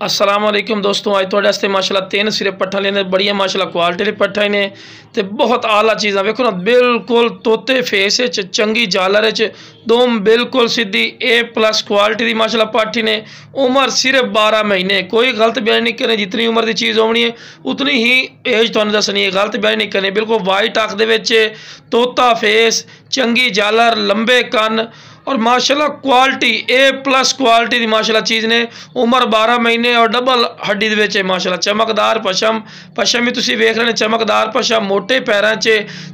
अस्सलाम वालेकुम दोस्तों, अज थोड़े वास्ते माशाल्लाह तीन सिरे पट्ठा लेने बढ़िया माशाल्लाह क्वालिटी दे पट्ठा ने ते बहुत आला चीज़ां वेखो ना, बिल्कुल तोते फेस चंगी जालर दोम बिल्कुल सीधी A+ क्वालिटी दी माशाल्लाह पाठी ने। उम्र सिर्फ 12 महीने। कोई गलत बयान नहीं करनी, जितनी उम्र की चीज़ होनी है उतनी ही एज तुहानूं दसनी है, गलत बयान नहीं करनी। बिल्कुल वाइट अख दे विच तोता फेस, चंगी जालर, लंबे कन और माशाल्लाह क्वालिटी A+ क्वालिटी दी माशाल्लाह चीज़ ने। उम्र 12 महीने और डबल हड्डी दे विच माशाल्लाह। चमकदार पशम भी तुसीं वेख रहे हैं, चमकदार पशम, मोटे पैरां च।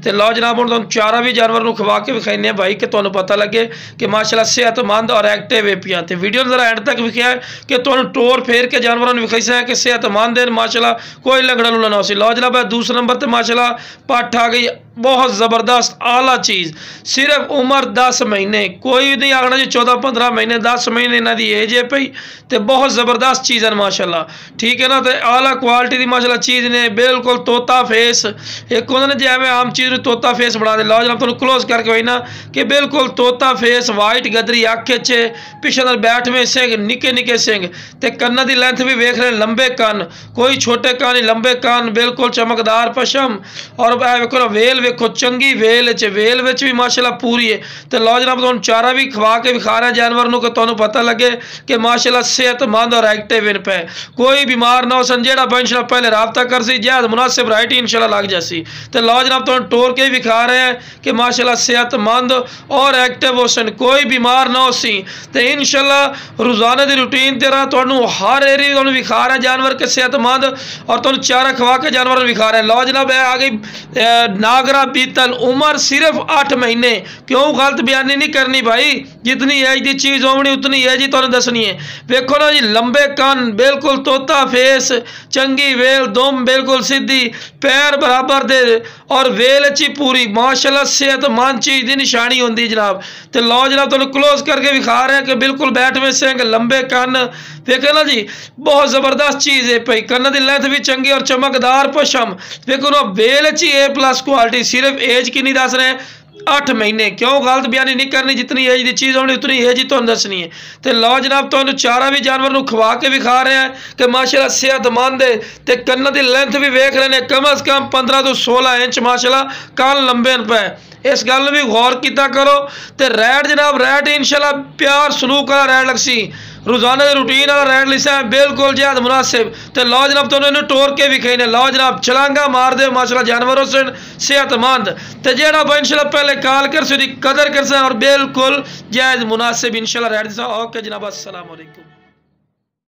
ते लो जनाब, हुण तुहानूं चारा भी जानवर नूं खवा के विखाइने भाई कि तुहानूं पता लगे कि माशाल्लाह सेहतमंद और एक्टिव है पियां। ते वीडियो जरा एंड तक विखिया कि तुहानूं टोर फेर के जानवरों नूं विखाई सकां कि सेहतमंद है माशाल्लाह, कोई लंगड़ा लुला ना हो। लो जनाब, दूसरे नंबर पर माशाल्लाह पट्ठ आ गई, बहुत ज़बरदस्त आला चीज़। सिर्फ उम्र 10 महीने, कोई नहीं आखना जी 14-15 महीने, 10 महीने इन्हां दी एज है पई। तो बहुत ज़बरदस्त चीज़ है माशाल्लाह, ठीक है ना। तो आला क्वालिटी की माशाल्लाह चीज़ ने, बिल्कुल तोता फेस। एक होंदा ना जी एवं आम चीज़ नूं तोता फेस बना दे। लो जनाब, तुहानूं क्लोज करके होई ना कि बिल्कुल तोता फेस, वाइट गदरी अख च, पिछे नाल बैठ में सिंग, निके निके सिंग। ते कन्नां दी लेंथ भी वेख रहे, लंबे कन, कोई छोटे कन नहीं, लंबे कन, बिल्कुल चमकदार पशम। और वेखो वेल, वेखो चंगी वेल विच भी माशाल्लाह पूरी है। तो लो जनाब, तुहानूं चारा भी खवा के विखा रहे जानवर नूं कि तुहानूं पता लगे कि माशाल्लाह सेहतमंद और एक्टिव इन पे, कोई बीमार ना हो सन। जेड़ा इंशाल्लाह पहले राबता कर सी, जैद मुनासिब राइट इंशाल्लाह लग जासी। तो लो जनाब, तुहानूं टोर के विखा रहे हैं कि माशाल्लाह सेहतमंद और एक्टिव हो सन, कोई बीमार ना हो सी। तो इंशाल्लाह रोजाना की रूटीन तेरा तुहानूं हर एरिया तुहानूं विखा रहे जानवर के सेहतमंद, और तुहानूं चारा खवा के जानवर विखा रहे हैं। लो जनाब, आ गई नागरा बीतल, उम्र सिर्फ 8 महीने। क्यों गलत बयानी नहीं करनी भाई, जितनी एज की चीज़ होनी उतनी एज ही तुहानूं दसनी है। वेखो ना जी, लंबे कन, बिल्कुल तोता फेस, चंगी वेल, दुम बिल्कुल सीधी, पैर बराबर दे और वेल अच्छी पूरी माशाल्लाह, सेहतमंद चीज़ की निशानी होंगी जनाब। तो लो जनाब, तुहानूं क्लोज करके विखा रहे हैं कि बिल्कुल बैठ में सिंग, लंबे कन, वेखो ना जी, बहुत ज़बरदस्त चीज़ है भाई। कन्न की लेंथ भी चंगी और चमकदार पशम। वेखो ना वेल अच्छी A+ क्वालिटी। सिर्फ एज की नहीं दस रहे, 8 महीने। क्यों गलत बयानी नहीं करनी, जितनी एज की चीज़ होनी उतनी एज ही तुहानूं दसनी है। तो लो जनाब, तुहानूं चारा भी जानवर नूं खवा के विखा रहे हैं कि माशाल्लाह सेहतमंद है। तो कन्न की लेंथ भी वेख रहे हैं, कम अज़ कम 15 तो 16 इंच माशाल्लाह कन लंबे पे। इस गल भी गौर किया करो। तो रैड जनाब, रैड इंशाल्लाह प्यार सलूक वाला रैड लगसी, रोजाना की रूटीन वाला रैड लिसा है, बिल्कुल जैद मुनासिब। तो लो जनाब, तुहानूं टोर के विखाई ने। लो जनाब, छलांगा मार दे माशाल्लाह जानवरों से सेहतमंद। तो जेड़ा इंशाल्लाह पहले कॉल कर सी कदर कर सा और बिल्कुल जैद मुनासिब इंशाल्लाह रैड दिसा। ओके जनाब, अस्सलाम वालेकुम।